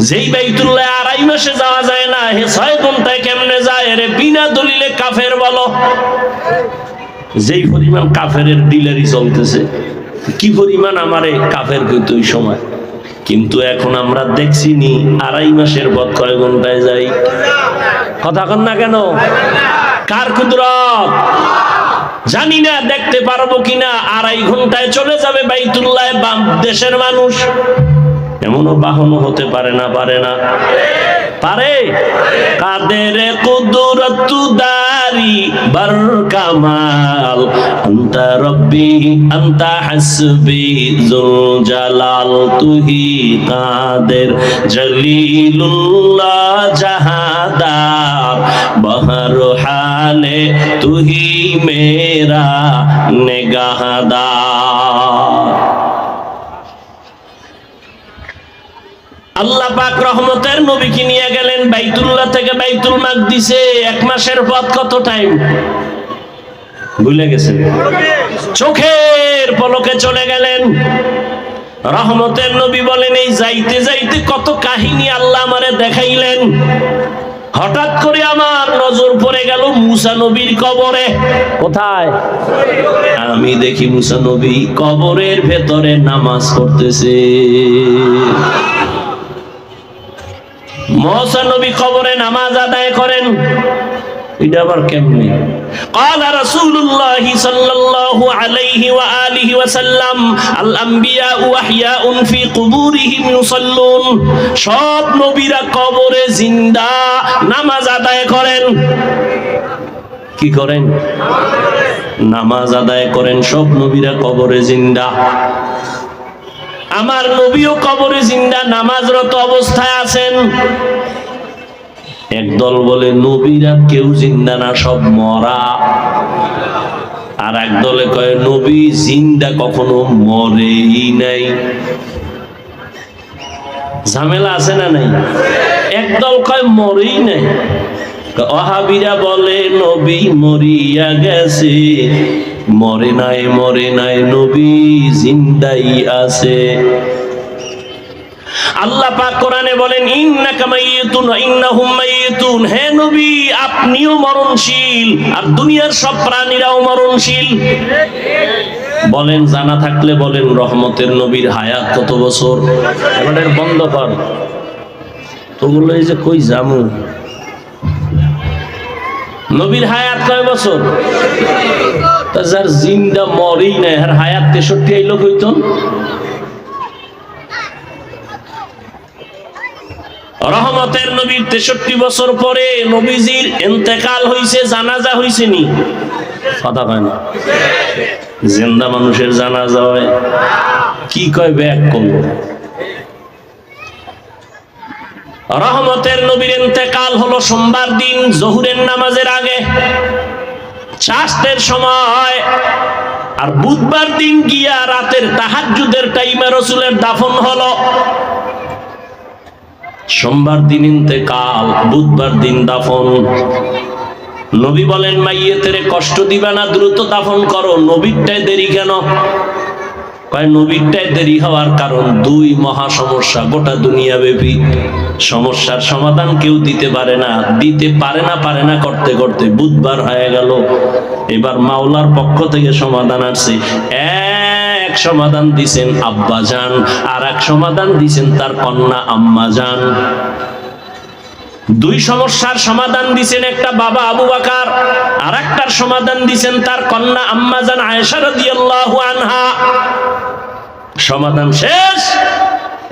[SPEAKER 1] যেই বাইতুল্লাহ 2.5 মাসে যাওয়া যায় না, হে 6 ঘন্টায় কেমনে যায় রে? বিনা দলিলে কাফের বলো। যেই পরিমাণ কাফের ডিলারি চলতেছে, কি পরিমাণ আমারে কাফের কইতো ওই সময়। কিন্তু এখন আমরা দেখছি নি 2.5 মাসের পথ কয় ঘন্টায় যাই। কথা কন না কেন? কার কুদরত জানি না, দেখতে পারবো কিনা। 2.5 ঘন্টায় চলে যাবে বাইতুল্লাহ দেশের মানুষ। এমনও বাহনও হতে পারে না? পারে না? পারে। কাদের কুদরত দারি বার কামাল, আনতা রব্বি আনতা হাসবি যুল জালাল, তুহি কাদের জলিলুল্লাহ জাহাদার, বহর হালে তুহি মেরা নিগাহদার। আল্লাহ পাক রহমতের নবীকে নিয়ে গেলেন বাইতুল্লাহ থেকে বাইতুল মাকদিসে। 1 মাসের পথ। কত টাইম ভুলে গেছেন? চোখের পলকে চলে গেলেন। রহমতের নবী বলেন এই যাইতে যাইতে কত কাহিনী আল্লাহ আমারে দেখাইলেন। হঠাৎ করে আমার নজর পড়ে গেল মুসা নবীর কবরে। কোথায়? আমি দেখি মুসা নবী কবরের ভেতরে নামাজ পড়তেছে। মুসা নবী কবরে নামাজ আদায় করেন। এটা আবার কেমনে? قال رسول الله صلى الله عليه وآله وسلم الأنبياء أحياء في قبورهم يصلون। সব নবীরা কবরে জিন্দা, নামাজ আদায় করেন। কি করেন? নামাজ আদায় করেন। সব নবীরা কবরে জিন্দা। আমার নবীও কবরে জিন্দা, নামাজরত অবস্থায় আছেন। একদল বলে নবীরা কেউ জিন্দা না, সব মরা। আর একদলে কয় নবী জিন্দা, কখনো মরেই নাই। ঝামেলা আছে না নাই? একদল কয় মরেই নাই, ওয়াহাবিরা বলে নবী মরিয়া গেছে, মরে নাই নবী জিন্দাই আছে। আল্লাহ পাক কোরআনে বলেন ইন্নাকা মাইয়িতুন ওয়া ইন্নাহুম মাইয়িতুন, হে নবী আপনিও মরণশীল আর দুনিয়ার সব প্রাণীরাও মরণশীল। বলেন জানা থাকলে বলেন রহমতের নবীর হায়াত কত বছর? এবারে বন্ধ কর তোগুলো, এই যে কই জামু, নবীর হায়াত কয় বছর? তা যার জিন্দা মরেই নাই আর হায়াত 63 আইলো কইতো। রহমতের নবীর 63 বছর পরে নবীজির ইন্তেকাল হইছে, জানাজা হইছে নি? কথা কয় না, জিন্দা মানুষের জানাজা হয় কি কয় ব্যাক করলো। রহমতের নবীর ইন্তেকাল হলো সোমবার দিন জোহরের নামাজের আগে চাষের সময়, আর বুধবার দিন গিয়া রাতের তাহাজ্জুদের টাইমে রাসূলের দাফন হলো। সোমবার দিন ইন্তেকাল, বুধবার দিন দাফন। নবী বলেন মাইয়েতের কষ্ট দিবা না, দ্রুত দাফন করো। নবীরটায় দেরি কেন? কয় নবীরটায় দেরি হওয়ার কারণ দুই মহা সমস্যা গোটা দুনিয়া ব্যাপী। সমস্যার সমাধান কেউ দিতে পারে না করতে করতে বুধবার হয়ে গেল। এবার মাওলার পক্ষ থেকে সমাধান আসছে। এক সমাধান দিছেন আব্বাজান, আর এক সমাধান দিছেন তার কন্যা আম্মাজান। দুই সমস্যার সমাধান দিছেন একটা বাবা আবু বকর, আর একটার সমাধান দিছেন তার কন্যা আম্মাজান আয়েশা রাদিয়াল্লাহু আনহা। সমাধান শেষ।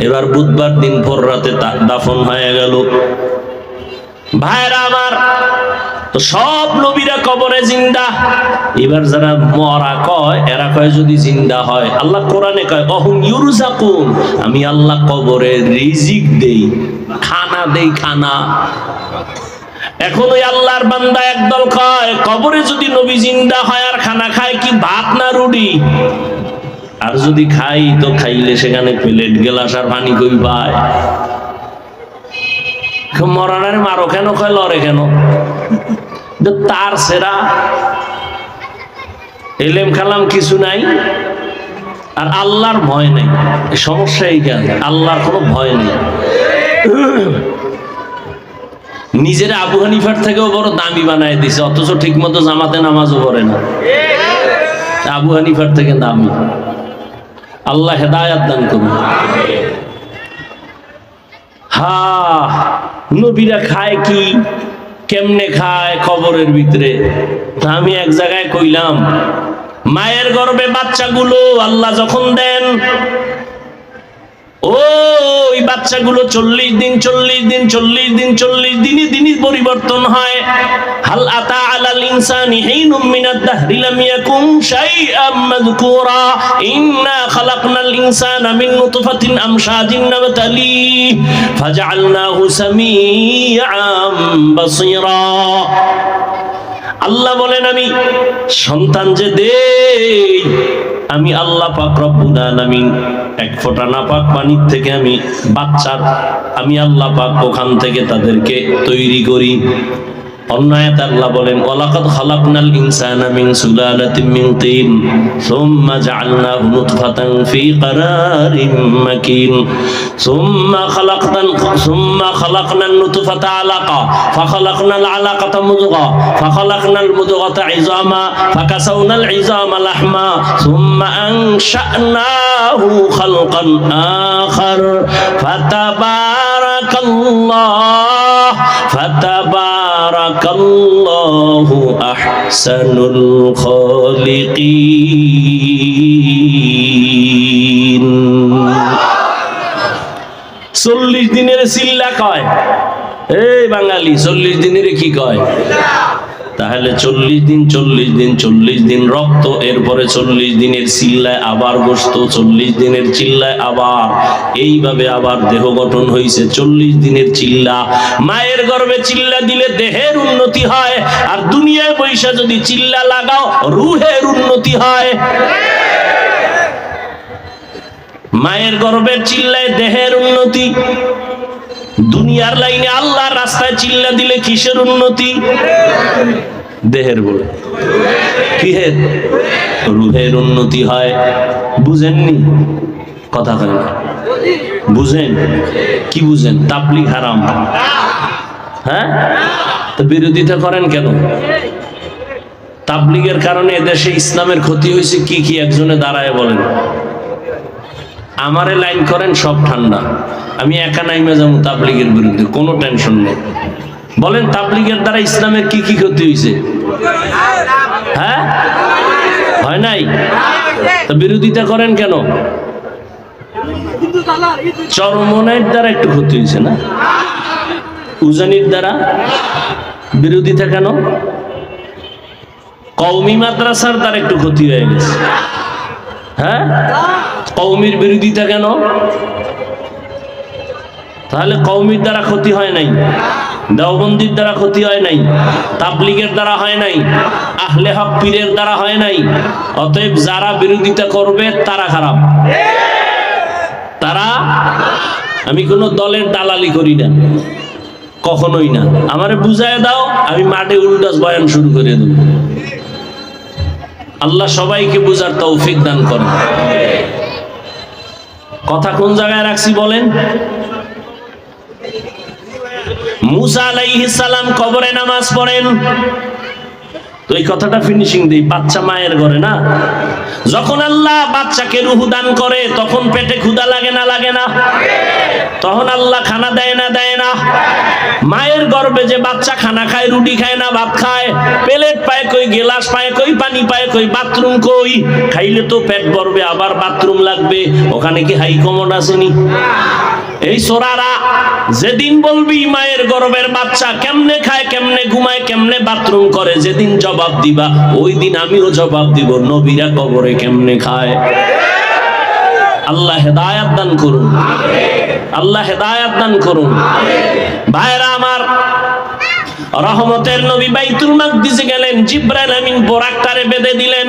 [SPEAKER 1] এবার বুধবার দিন ভোর রাতে দাফন হয়ে গেল। ভাইরা আমার, তো সব নবীরা কবরে জিন্দা। এবার যারা মরা কয়, এরা কয় যদি জিন্দা হয়, আল্লাহ কোরআনে কয় অহুম ইউরজাকুন, আমি আল্লাহ কবরে রিজিক দেই, খানা দেই, খানা। এখন ওই আল্লাহর বান্দা একদল কয় কবরে যদি নবী জিন্দা হয় আর খানা খায়, কি ভাত না রুটি? আর যদি খাই তো খাইলে সেখানে প্লেট গেলাস আর পানি কই পায়। মরানারে মারো কেন, কয় লড়ে কেন? তার সেরা এলেম খালাম কিছু নাই, আর আল্লাহর ভয় নেই। সমস্যা এই কেন? আল্লাহর কোনো ভয় নেই। নিজের আবু হানিফার থেকেও বড় দামি বানায় দিছে, অথচ ঠিক মতো জামাতে নামাজও পড়ে না। আবু হানিফার থেকে দামি। আল্লাহ হেদায়াত দান করুন। নবীরা খায় কি, কেমনে খায় কবরের ভিতরে? তা আমি এক জায়গায় কইলাম, মায়ের গর্ভে বাচ্চাগুলো আল্লাহ যখন দেন, ওই বাচ্চাগুলো 40 দিনই পরিবর্তন হয়। হাল আতা আলাল ইনসানি হিনুম মিনাদ দাহরি লাম ইয়াকুন শাইআম মাযকুরা ইন্না খালাকনাল ইনসানা মিন নুতফাতিন আমশাজিন নাবতালিহি ফাজআলনাহু সামিআম বাসীরা। আল্লাহ বলেন আমি সন্তান যে দেই, আমি আল্লাহ পাক রব্বুল আলামিন এক ফোঁটা নাপাক পানির থেকে আমি আল্লাহ পাক ওখান থেকে তাদেরকে তৈরি করি। অন্য আয়াতে আল্লাহ বলেন ওয়ালাকাদ খালাকনাল ইনসানা মিন সুলালাতিন মিন তিন সুম্মা জাআলনাহু নুতফাতান ফি ক্বারারিন মাকিন সুম্মা খালাকনান নুতফাতা আলাকা ফাখালাকনাল আলাকাতা মুদগা ফাখালাকনাল মুদগাতা ইযামা ফাকাসাওনাল ইযামা লাহমা সুম্মা আনশা'নাহু খালকান আখার ফাতাবারাকাল্লাহু আহসানুল খালিকিন। 40 দিনের চিল্লা কয়, এই বাঙালি 40 দিনের কি কয়? তাহলে 40 দিন রক্ত, এরপরে 40 দিনের চিল্লায় আবার গোশত, 40 দিনের চিল্লায় আবার, এইভাবে আবার দেহ গঠন হয়েছে। 40 দিনের চিল্লা। মায়ের গর্ভে চিল্লা দিলে দেহের উন্নতি হয়, আর দুনিয়ায় বৈশা যদি চিল্লা লাগাও রুহের উন্নতি হয়। মায়ের গর্ভের চিল্লায় দেহের উন্নতি, দুনিয়ার লাইনে আল্লাহর রাস্তায় চিল্লা দিলে কিসের উন্নতি? দেহের বলে কিহের? রুহের উন্নতি হয়। বুঝেননি কথা বলেন? বুঝেন কি বুঝেন? তাবলীগ হারাম। হ্যাঁ, তো বিরোধিতা করেন কেন? তাবলীগের কারণে এদেশে ইসলামের ক্ষতি হয়েছে কি কি একজনে দাঁড়ায় বলেন। আমারে লাইন করেন সব ঠান্ডা, আমি একা নাইমে যাবো তাবলীগের বিরুদ্ধে, কোনো টেনশন নেই। বলেন তাবলীগের দ্বারা ইসলামের কি কি ক্ষতি হয়েছে? হ্যাঁ, হয় নাই? তো বিরোধিতা করেন কেন? চরমনের দ্বারা একটু ক্ষতি হয়েছে না? উজানির দ্বারা বিরোধিতা কেন? কওমি মাদ্রাসার দ্বারা একটু ক্ষতি হয়ে গেছে। হ্যাঁ, কওমির বিরোধিতা কেন? তাহলে কওমির দ্বারা ক্ষতি হয় নাই, দেওবন্দির দ্বারা ক্ষতি হয় নাই, তাবলীগের দ্বারা হয় নাই, আহলে হক পীরের দ্বারা হয় নাই। অতএব যারা বিরোধিতা করবে তারা খারাপ, তারা। আমি কোনো দলের দালালি করি না, কখনোই না। আমারে বুঝায় দাও, আমি মাঠে উল্টাস বয়ান শুরু করে দেব। আল্লাহ সবাইকে বুঝার তৌফিক দান করেন। কথা কোন জায়গায় রাখছি বলেন? মুসা আলাইহিস সালাম কবরে নামাজ পড়েন, তো এই কথাটা ফিনিশিং দেই। বাচ্চা মায়ের ঘরে না, যখন আল্লাহ বাচ্চাকে রূহ দান করে তখন পেটে ক্ষুধা লাগে না লাগে না? তখন আল্লাহ খানা দেয় না দেয় না? মায়ের গর্ভে যে বাচ্চা খানা খায়, রুটি খায় না ভাত খায়, প্লেট পায় কই, গেলাস পায় কই, পানি পায় কই, বাথরুম কই? খাইলে তো পেট ভরবে, আবার বাথরুম লাগবে, ওখানে কি হাই কমোড আসেনি? এই সোরারা যেদিন বলবি মায়ের গর্ভের বাচ্চা কেমনে খায়, কেমনে ঘুমায়, কেমনে বাথরুম করে, যেদিন জবাব দিবা ওই দিন আমিও জবাব দিব নবীরা কবরে কেমনে খায়। আল্লাহ হেদায়াত দান করুন, আল্লাহ হেদায়াত দান করুন। ভাইরা আমার, রহমতের নবী বাইতুল মাকদিসে গেলেন, জিবরাইল আমিন বোরাকটারে বেঁধে দিলেন।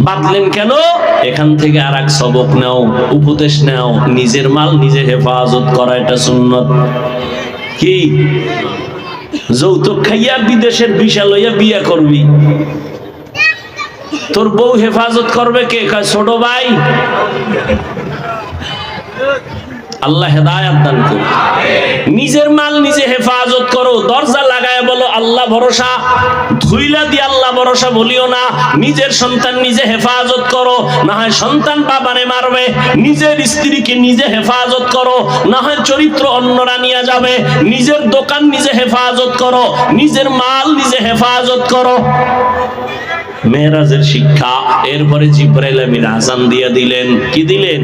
[SPEAKER 1] বাঁধলেন কেন? এখান থেকে আর এক সবক নাও, উপদেশ নাও, নিজের মাল নিজে হেফাজত করা এটা সুন্নত। কি যৌতুক খাইয়া বিদেশের ভিসা লইয়া বিয়া করবি, তোর বউ হেফাজত করবে কে? ছোট ভাই। আল্লাহ হেদায়াত দান করুন। নিজের মাল নিজে হেফাজত করো, দরজা লাগায় বলো আল্লাহ ভরসা, ধুইলা দিয়ে আল্লাহ ভরসা বলিও না। নিজের সন্তান নিজে হেফাজত করো, না হয় সন্তান বাবারে মারবে। নিজের স্ত্রীকে নিজে হেফাজত করো, না হয় চরিত্র অন্যরা নিয়ে যাবে। নিজের দোকান নিজে হেফাজত করো, নিজের মাল নিজে হেফাজত করো। মেরাজের শিক্ষা। এরপরে জিবরাইল আমিন আযান দিয়ে দিলেন। কি দিলেন?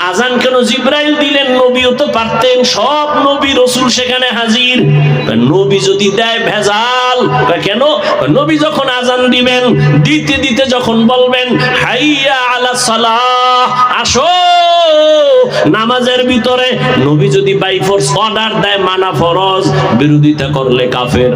[SPEAKER 1] আযান কেন জিবরাইল দিলেন? নবীও তো পারতেন, সব নবী রাসূল সেখানে হাজির। নবী যদি দেয় ভেজাল কেন? নবী যখন আযান দিবেন, দিতে দিতে যখন বলবেন হাইয়া আলাস সালাহ, আসো নামাজের ভিতরে, নবী যদি বাই ফোর্স অর্ডার দেয় মানা ফরজ, বিরোধিতা করলে কাফের।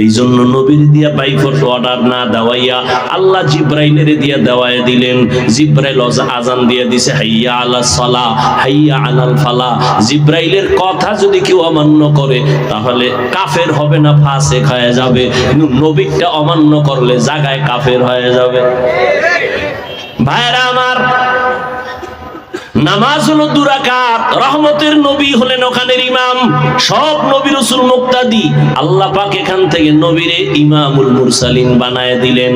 [SPEAKER 1] এই জন্য নবীর দিয়া বাই ফোর্স অর্ডার না দেওয়াইয়া আল্লাহ জিবরাইলের দিয়া দেওয়ায় দিলেন। জিবরাইল আযান দিয়ে দিছে হাইয়া আলাস সালাহ, হাইয়া আলাল ফালাহ। জিবরাইলের কথা যদি কেউ অমান্য করে তাহলে কাফের হবে না, ফাসিক হয়ে যাবে। কিন্তু নবীটা অমান্য করলে জায়গায় কাফের হয়ে যাবে। ভাইরা আমার, নামাজ হলো 2 রাকাত। রহমতের নবী হলেন ওখানের ইমাম, সব নবী রাসূল মুক্তাদি। আল্লাহ পাক এখান থেকে নবীরে ইমামুল মুরসালিন বানায় দিলেন।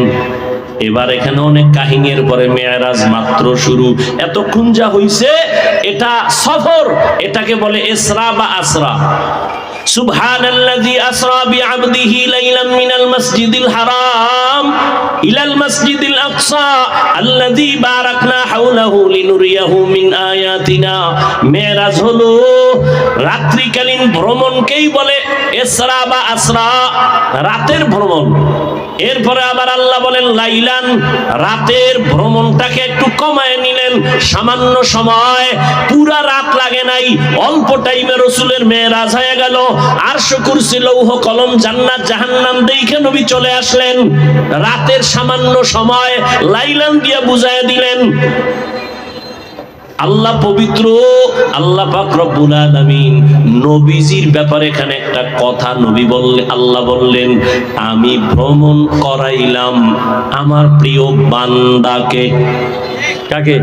[SPEAKER 1] এবার এখানে অনেক কাহিনীর পরে মেরাজ মাত্র শুরু। এতক্ষণ যা হইছে এটা সফর, এটাকে বলে ইসরা বা আসরা। সুবহানাল্লাযী আসরা বিআবদিহি লাইলাম মিনাল মাসজিদিল হারাম ইলাল মাসজিদিল আকসা আল্লাযী বারাকনা হাওলাহু লিনুরিয়াহু মিন আয়াতিনা। মেরাজ হলো রাত্রিকালীন ভ্রমণকেই বলে ইসরা বা আসরা, রাতের ভ্রমণ। এরপরে আবার আল্লাহ বলেন লাইলান, রাতের ভ্রমণটাকে একটু কমায় নিলেন, সামান্য সময়, পুরা রাত লাগে নাই, অল্প টাইমে রাসূলের মেরাজ হয়ে গেল। আরশ কুরসি লৌহ কলম জান্নাত জাহান্নাম দেখে নবী চলে আসলেন। রাতের সামান্য সময় লাইলান দিয়ে বুঝায় দিলেন। আল্লাহ পবিত্র, আল্লাহ পাক রব্বুল আলামিন নবীজির ব্যাপারে এখানে একটা কথা নবী বললেন, আল্লাহ বললেন আমি ভ্রমণ করাইলাম আমার প্রিয় বান্দাকে। কাকে?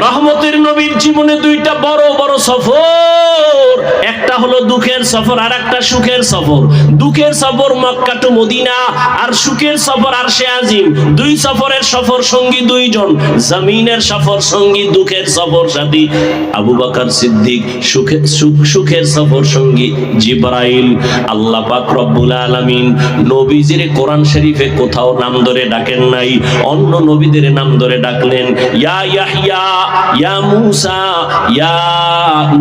[SPEAKER 1] রহমতের নবীর জীবনে দুইটা বড় বড় সফর, একটা হলো দুঃখের সফর আর একটা সুখের সফর। দুঃখের সফর মক্কা টু মদিনা, আর সুখের সফর আরশে আজিম। দুই সফরের সফর সঙ্গী দুইজন, জমিনের সফর সঙ্গী দুঃখের সফর সাথী আবু বকর সিদ্দিক, সুখের সফর সঙ্গী জিবরাইল। আল্লাহ পাক রব্বুল আলামিন নবীজির কোরআন শরীফে কোথাও নাম ধরে ডাকেন নাই, অন্য নবীদের নাম ধরে ডাকলেন। ইয়া ইয়াহইয়া, ইয়া মূসা, ইয়া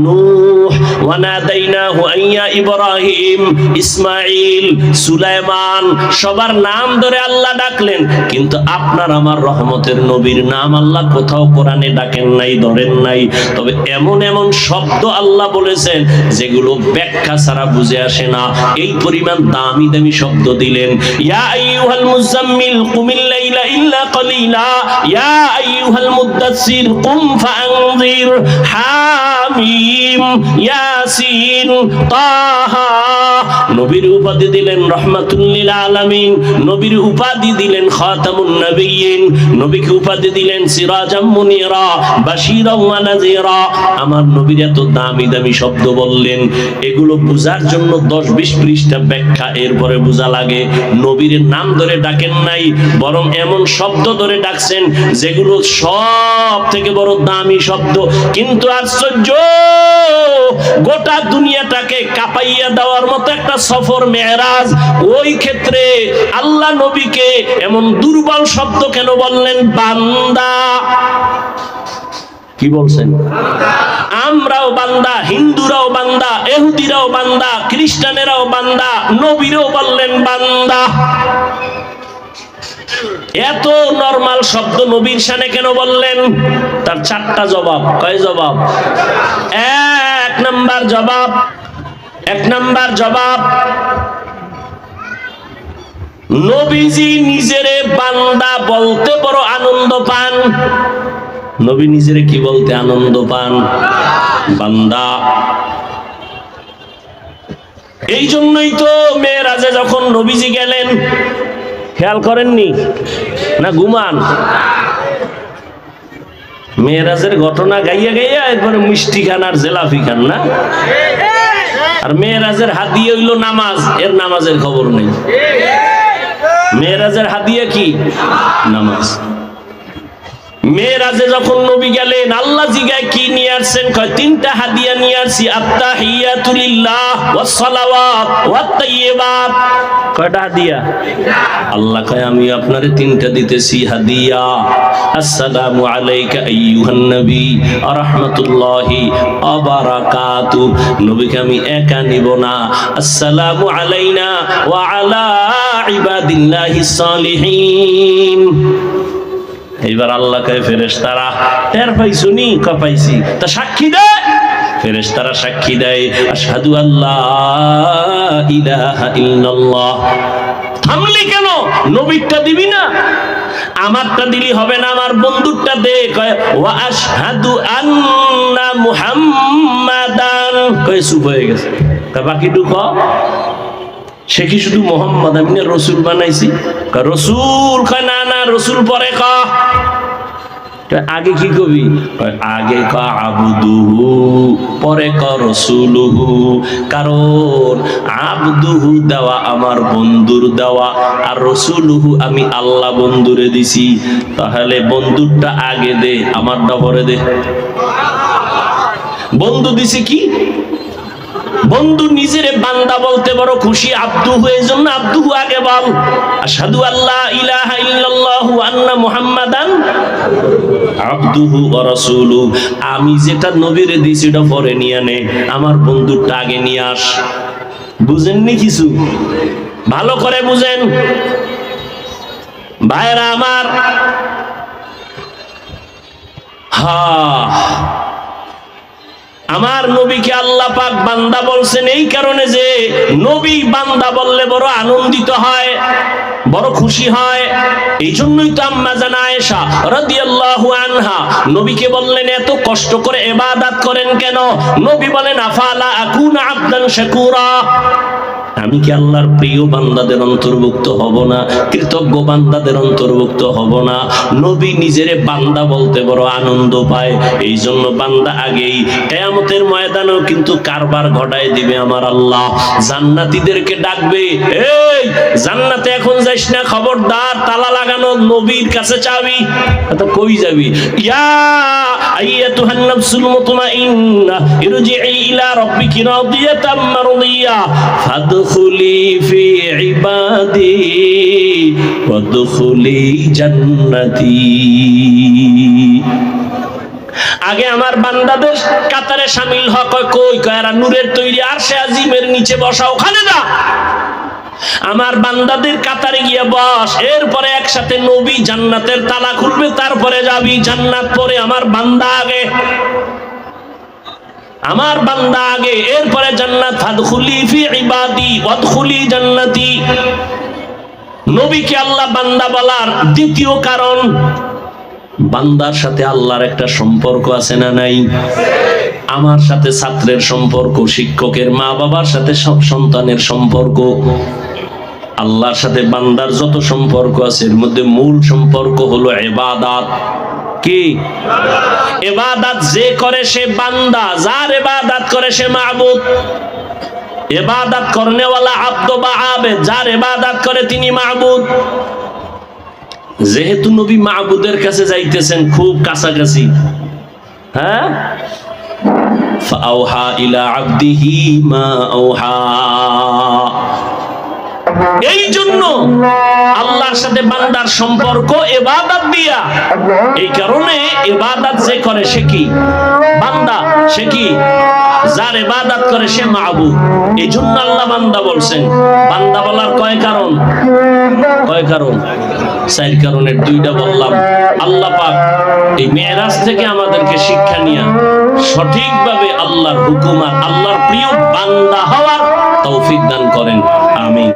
[SPEAKER 1] নূহ, ওয়া নাদাইনাহু আইয়া ইব্রাহিম, ইসমাঈল, সুলাইমান, সবার নাম ধরে আল্লাহ ডাকলেন। কিন্তু আপনার আমার রহমতের নবীর নাম আল্লাহ কোথাও কোরআনে ডাকেন নাই, ধরেন নাই। তবে এমন এমন শব্দ আল্লাহ বলেছেন যেগুলো ব্যাখ্যা ছাড়া বুঝে আসে না, এই পরিমাণ দামি দামি শব্দ দিলেন। ইয়া আইয়ুহাল মুজাম্মিল কুমিল লাইলা ইল্লা কলিলা, ইয়া আইয়ুহাল মুদ্দাসসির কুম ফাআনযির, হামিম, ইয়াসিন, তাহা। নবীর উপাধি দিলেন রহমাতুল লিল আলামিন, নবীর উপাধি দিলেন খাতামুন নবিয়্যিন, নবীকে উপাধি দিলেন সিরাজাম মুনিরা, বাশীরাম ওয়া নাযীরা। আমার নবীর এত দামি দামি শব্দ বললেন, এগুলো বুঝার জন্য 10-20 পৃষ্ঠা ব্যাখ্যা, এরপরে বোঝা লাগে। নবীর নাম ধরে ডাকেন নাই, বরং এমন শব্দ ধরে ডাকছেন যেগুলো সব থেকে বড় দামি শব্দ। কিন্তু আশ্চর্য, গোটা দুনিয়াটাকে কাঁপাইয়া দেওয়ার মতো একটা সফর মেরাজ, ওই ক্ষেত্রে আল্লাহ নবীকে এমন দুর্বল শব্দ কেন বললেন? বান্দা। কি বলছেন? আমরাও বান্দা, হিন্দুরাও বান্দা, ইহুদিরাও বান্দা, খ্রিস্টানেরাও বান্দা, নবীরও বললেন বান্দা। এত নরমাল শব্দ নবীর শানে কেন বললেন? তার 4টা জবাব। কয় জবাব? এক নাম্বার জবাব, নবীজি নিজেরে বান্দা বলতে বড় আনন্দ পান। নবী নিজেরে কি বলতে আনন্দ পান? বান্দা। এই জন্যই তো মেরাজে যখন নবীজি গেলেন, খেয়াল করেননি না ঘুমান? মেরাজের ঘটনা গাইয়া গাইয়া এরপরে মিষ্টি খান আর জেলাফি খান না? আর মেরাজের হাদিয়া হইল নামাজ, এর নামাজের খবর নেই। মেরাজের হাদিয়া কি? নামাজ। মেরাজে যখন নবী গেলেন, আল্লাহ জিগায় কি নিয়ে আসছেন? কয় 3টা হাদিয়া নিয়ে আসছি, আত্তাহিয়াতু লিল্লাহ ওয়াস সালাওয়াত ওয়াত তাইয়্যিবাত। কয়টা হাদিয়া? আল্লাহ কয় আমি আপনারে 3টা দিতেছি হাদিয়া। আসসালামু আলাইকা আইয়ুহান নবী ওয়া রাহমাতুল্লাহি ওয়া বারাকাতু। নবীকে আমি একা নিব না, আসসালামু আলাইনা ওয়া আলা ইবাদিল্লাহিস সালিহিন। এইবার আল্লাহ কয় ফেরেশতারা, টের পাইছো নি? পাইছি। তা সাক্ষী দেয়? ফেরেশতারা সাক্ষী দেয়, আশহাদু আল্লা ইলাহা ইল্লাল্লাহ। থামলি কেন? নবীরটা দিবি না? আমারটা দিলি হবে না, আমার বন্ধুরটা দে। কয় ওয়া আশহাদু আন্না মুহাম্মাদান। কয় চুপ হয়ে গেছে। বাকিটুকু সে কি শুধু মোহাম্মদ, আমি না রসুল বানাইছি? রসুল। কয় না না, রসুল পরে ক। আগে কি কবি? আগে ক আবদুহু, পরে ক রসুলুহু। কারণ আবদুহু দেওয়া আমার বন্ধুর দেওয়া, আর রসুলুহু আমি আল্লাহ বন্ধুরে দিছি। তাহলে বন্ধুরটা আগে দে, আমারটা পরে দে। বন্ধু দিছে কি? বন্ধু নিজেরে বান্দা বলতে বড় খুশি, আব্দুহু, এই জন্য আব্দুহু আগে বল। আশহাদু আল্লা ইলাহা ইল্লাল্লাহু আন্না মুহাম্মাদান আবদুহু ওয়া রাসূলুহু। আমি যেটা নবীরে দিছি এটা পরে নিয়ে নে, আমার বন্ধুরটা আগে নিয়ে আস। বুঝেননি কিছু? ভালো করে বুঝেন ভাইরা আমার। আমার নবীকে আল্লাহ পাক বান্দা বলছেন এই কারণে যে নবী বান্দা বললে বড় আনন্দিত হয়, বড় খুশি হয়। এই জন্যই তো আম্মা জান আয়েশা রাদিয়াল্লাহু আনহা নবীকে বললেন এত কষ্ট করে ইবাদত করেন কেন? নবী বলেন আফালা আকুনা আবদান শাকুরা, আমি কি আল্লাহর প্রিয় বান্দাদের অন্তর্ভুক্ত হব না? কৃতজ্ঞ বান্দাদের অন্তর্ভুক্ত হব না? নবী নিজেরে বান্দা বলতে বড় আনন্দ পায়। এই জন্য বান্দা আগেই কিয়ামতের ময়দানেও কিন্তু কারবার ঘটায় দিবে আমার আল্লাহ। জান্নাতীদেরকে ডাকবে, এই জান্নাতে এখন যাইস না, খবরদার, তালা লাগানো, নবীর কাছে চাবি। তো কই যাবি? ইয়া আইয়াতুহান নাফসুল মুতমাইন্না ইরজিই ইলা রাব্বিকি রাদিয়াতাম মারদিয়া ফাদখুলি ফি ইবাদি ওয়াদখুলি জান্নাতি। আগে আমার বান্দাদের কাতারে শামিল হক। কই কয়রা নূরের তৈরি আরশে আজিমের নিচে বসা, ওখানে যা, আমার বান্দাদের কাতারে গিয়ে বস। এরপরে একসাথে নবী জান্নাতের তালা খুলবে, তারপরে যাবি জান্নাত। পরে আমার বান্দা আগে, আমার বান্দা আগে, এরপরে জান্নাত। ফাদখুলি ফি ইবাদি ওয়াদখুলি জান্নাতি। নবীকে আল্লাহ বান্দা বলার দ্বিতীয় কারণ, বান্দার সাথে আল্লাহর একটা সম্পর্ক আছে না নাই? আমার সাথে ছাত্রের সম্পর্ক, শিক্ষকের, মা বাবার সাথে সন্তানের সম্পর্ক, আল্লাহর সাথে বান্দার যত সম্পর্ক আছে এর মধ্যে মূল সম্পর্ক হলো ইবাদত। কি ইবাদত যে করে সে বান্দা, যার ইবাদত করে সে মাবুদ। ইবাদত করনে ওয়ালা আব্দ বা আবেদ, যার ইবাদত করে তিনি মাবুদ। যেহেতু নবী মাবুদের কাছে যাইতেছেন, খুব কাছাকাছি, হ্যাঁ, ফাআওহা ইলা আবদিহি মা আওহা। এই জন্য আল্লাহর সাথে বান্দার সম্পর্ক ইবাদত দিয়া। এই কারণে ইবাদত যে করে সে কি বান্দা, সে কি, যার ইবাদত করে সে মাবুদ। এই জন্য আল্লাহ বান্দা বলছেন। বান্দা বলার কয় কারণ? কয় কারণ? 4 কারণের 2টা বললাম। আল্লাহ পাক এই মেরাজ থেকে আমাদেরকে শিক্ষা নিয়ে সঠিকভাবে আল্লাহর হুকুম আর আল্লাহর প্রিয় বান্দা হওয়ার তৌফিক দান করেন। আমিন।